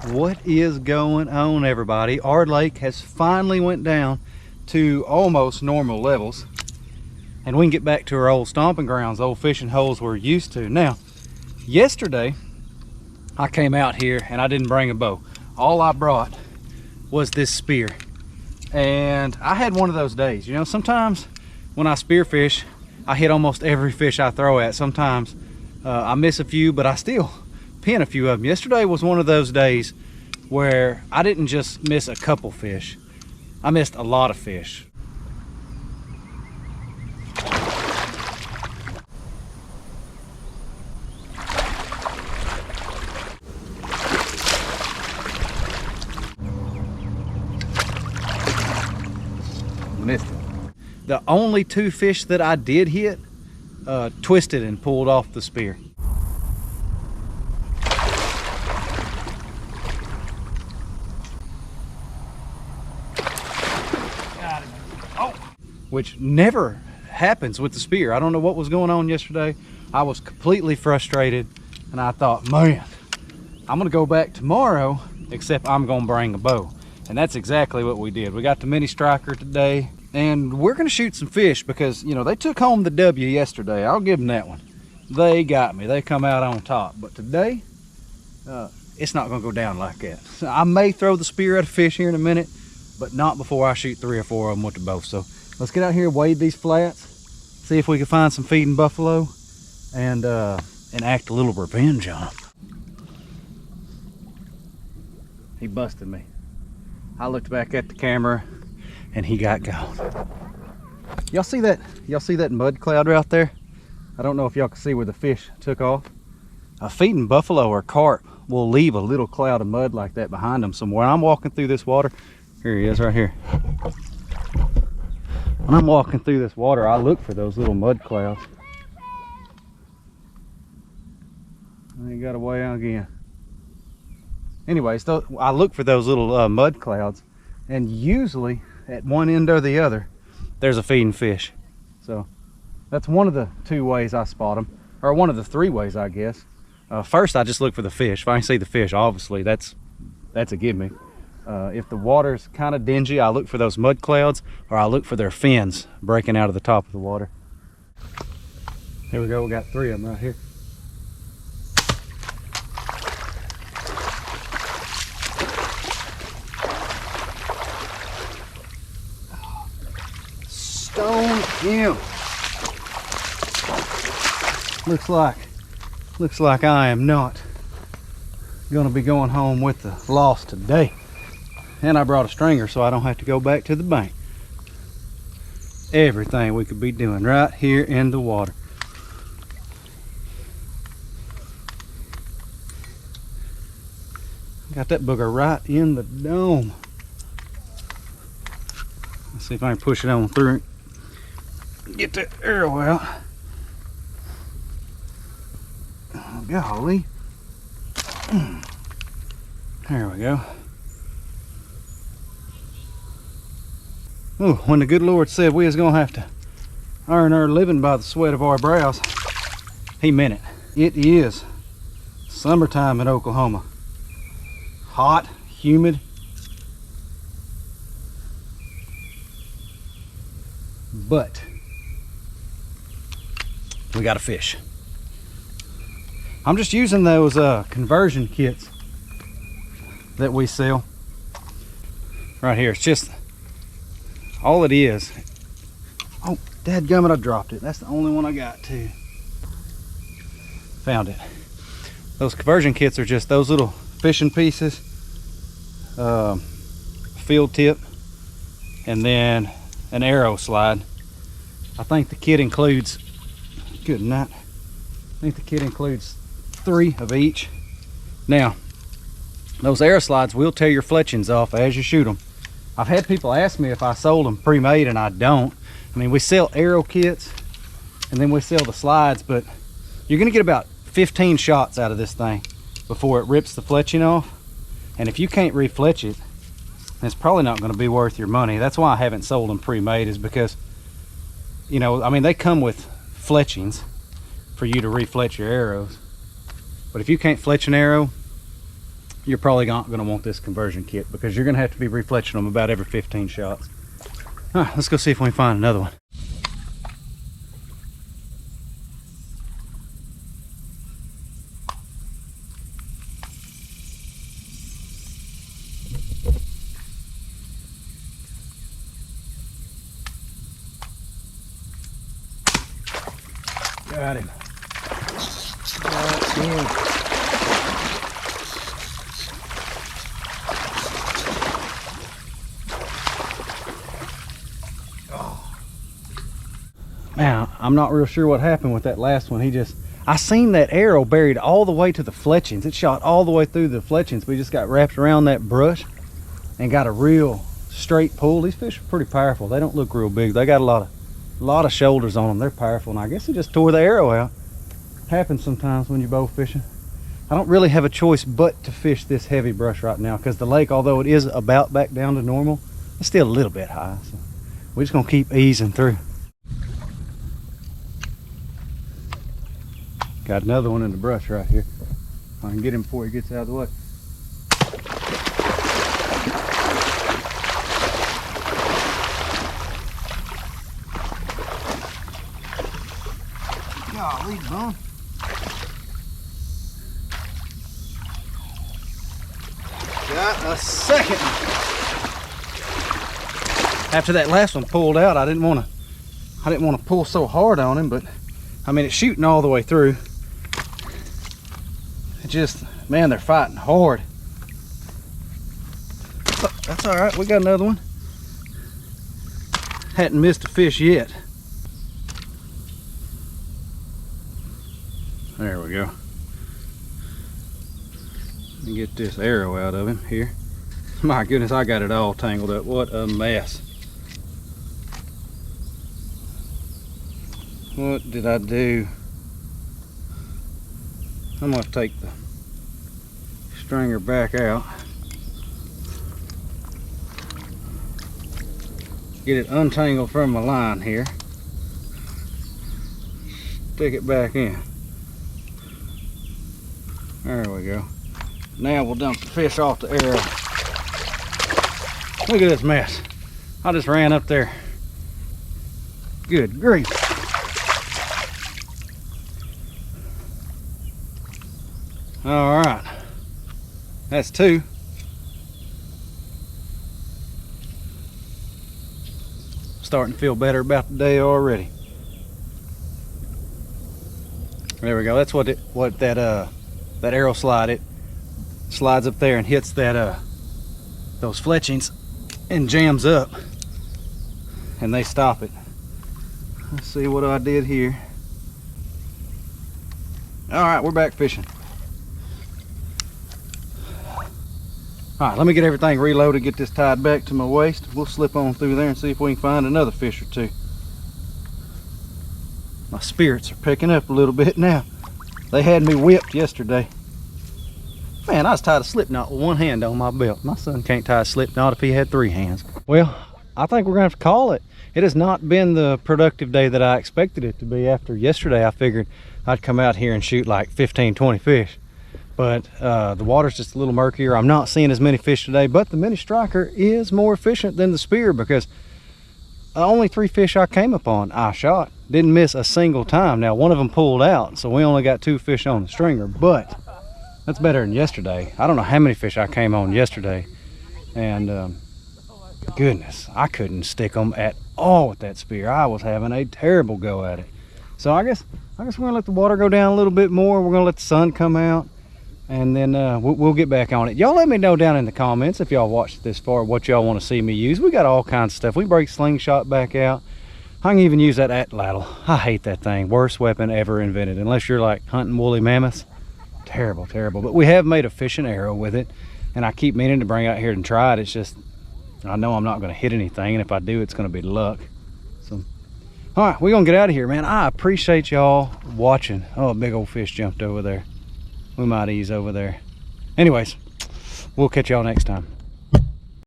What is going on, everybody? Our lake has finally went down to almost normal levels, and we can get back to our old stomping grounds, old fishing holes we're used to. Now, yesterday I came out here and I didn't bring a bow. All I brought was this spear, and I had one of those days. You know, sometimes when I spearfish, I hit almost every fish I throw at. Sometimes I miss a few, but I still pin a few of them. Yesterday was one of those days where I didn't just miss a couple fish, I missed a lot of fish. Missed it. The only two fish that I did hit twisted and pulled off the spear. Which never happens with the spear. I don't know what was going on yesterday. I was completely frustrated, and I thought, man, I'm gonna go back tomorrow, except I'm gonna bring a bow. And that's exactly what we did. We got the mini striker today, and we're gonna shoot some fish because, you know, they took home the W yesterday. I'll give them that one. They got me, they come out on top. But today, it's not gonna go down like that. So I may throw the spear at a fish here in a minute, but not before I shoot 3 or 4 of them with the bow. So let's get out here, wade these flats, see if we can find some feeding buffalo, and act a little revenge on them. He busted me. I looked back at the camera and he got gone. Y'all see that? Y'all see that mud cloud right there? I don't know if y'all can see where the fish took off. A feeding buffalo or carp will leave a little cloud of mud like that behind them somewhere. I'm walking through this water. Here he is right here. When I'm walking through this water, I look for those little mud clouds. He got away again. Anyways, I look for those little mud clouds, and usually at one end or the other, there's a feeding fish. So that's one of the 2 ways I spot them, or one of the 3 ways, I guess. First, I just look for the fish. If I can see the fish, obviously that's a gimme. If the water's kind of dingy, I look for those mud clouds, or I look for their fins breaking out of the top of the water. Here we go, we got 3 of them right here. Stone him. Looks like I am not gonna be going home with the loss today. And I brought a stringer so I don't have to go back to the bank. Everything we could be doing right here in the water. Got that booger right in the dome. Let's see if I can push it on through it. Get that arrow out. Oh, golly. There we go. Ooh, when the good Lord said we was gonna have to earn our living by the sweat of our brows, he meant it. It is summertime in Oklahoma. Hot, humid. But we got a fish. I'm just using those conversion kits that we sell right here. It's just all it is. Oh, dadgummit, I dropped it. That's the only one I got too. Found it. Those conversion kits are just those little fishing pieces, field tip, and then an arrow slide. I think the kit includes, good night, I think the kit includes 3 of each. Now, those arrow slides will tear your fletchings off as you shoot them. I've had people ask me if I sold them pre-made, and I don't. I mean, we sell arrow kits and then we sell the slides, but you're gonna get about 15 shots out of this thing before it rips the fletching off. And if you can't refletch it, it's probably not gonna be worth your money. That's why I haven't sold them pre-made, is because, you know, I mean, they come with fletchings for you to refletch your arrows. But if you can't fletch an arrow, you're probably not going to want this conversion kit because you're going to have to be refletching them about every 15 shots. All right, let's go see if we can find another one. Got him. Got him. Now, I'm not real sure what happened with that last one. I seen that arrow buried all the way to the fletchings. It shot all the way through the fletchings. We just got wrapped around that brush and got a real straight pull. These fish are pretty powerful. They don't look real big. They got a lot of shoulders on them. They're powerful, and I guess it just tore the arrow out. Happens sometimes when you're bow fishing. I don't really have a choice but to fish this heavy brush right now because the lake, although it is about back down to normal, it's still a little bit high. So we're just gonna keep easing through. Got another one in the brush right here. I can get him before he gets out of the way. Golly, bone. Got a second one. After that last one pulled out, I didn't want to pull so hard on him, but I mean, it's shooting all the way through. It just, man, they're fighting hard. But that's all right. We got another one. Hadn't missed a fish yet. There we go. Let me get this arrow out of him here. My goodness, I got it all tangled up. What a mess. What did I do? I'm going to take the stringer back out. Get it untangled from my line here. Stick it back in. There we go. Now we'll dump the fish off the arrow. Look at this mess. I just ran up there. Good grief. All right, that's two. Starting to feel better about the day already. There we go. That's what that arrow slide, it slides up there and hits that those fletchings and jams up, and they stop it. Let's see what I did here. All right, we're back fishing. All right, let me get everything reloaded, get this tied back to my waist. We'll slip on through there and see if we can find another fish or two. My spirits are picking up a little bit now. They had me whipped yesterday. Man, I was tied a slip knot with one hand on my belt. My son can't tie a slip knot if he had three hands. Well, I think we're gonna have to call it. It has not been the productive day that I expected it to be. After yesterday, I figured I'd come out here and shoot like 15, 20 fish. But the water's just a little murkier. I'm not seeing as many fish today, but the mini striker is more efficient than the spear because the only three fish I came upon, I shot. Didn't miss a single time. Now, one of them pulled out, so we only got two fish on the stringer, but that's better than yesterday. I don't know how many fish I came on yesterday, and goodness, I couldn't stick them at all with that spear. I was having a terrible go at it. So I guess we're gonna let the water go down a little bit more. We're gonna let the sun come out, and then we'll get back on it. Y'all let me know down in the comments if y'all watched this far what y'all want to see me use. We got all kinds of stuff. We break slingshot back out. I can even use that atlatl. I hate that thing. Worst weapon ever invented, unless you're like hunting woolly mammoths. Terrible, terrible. But we have made a fishing arrow with it, and I keep meaning to bring out here and try it. It's just, I know I'm not going to hit anything, and if I do, it's going to be luck. So, all right, we're going to get out of here, man. I appreciate y'all watching. Oh, a big old fish jumped over there. We might ease over there. Anyways, we'll catch y'all next time.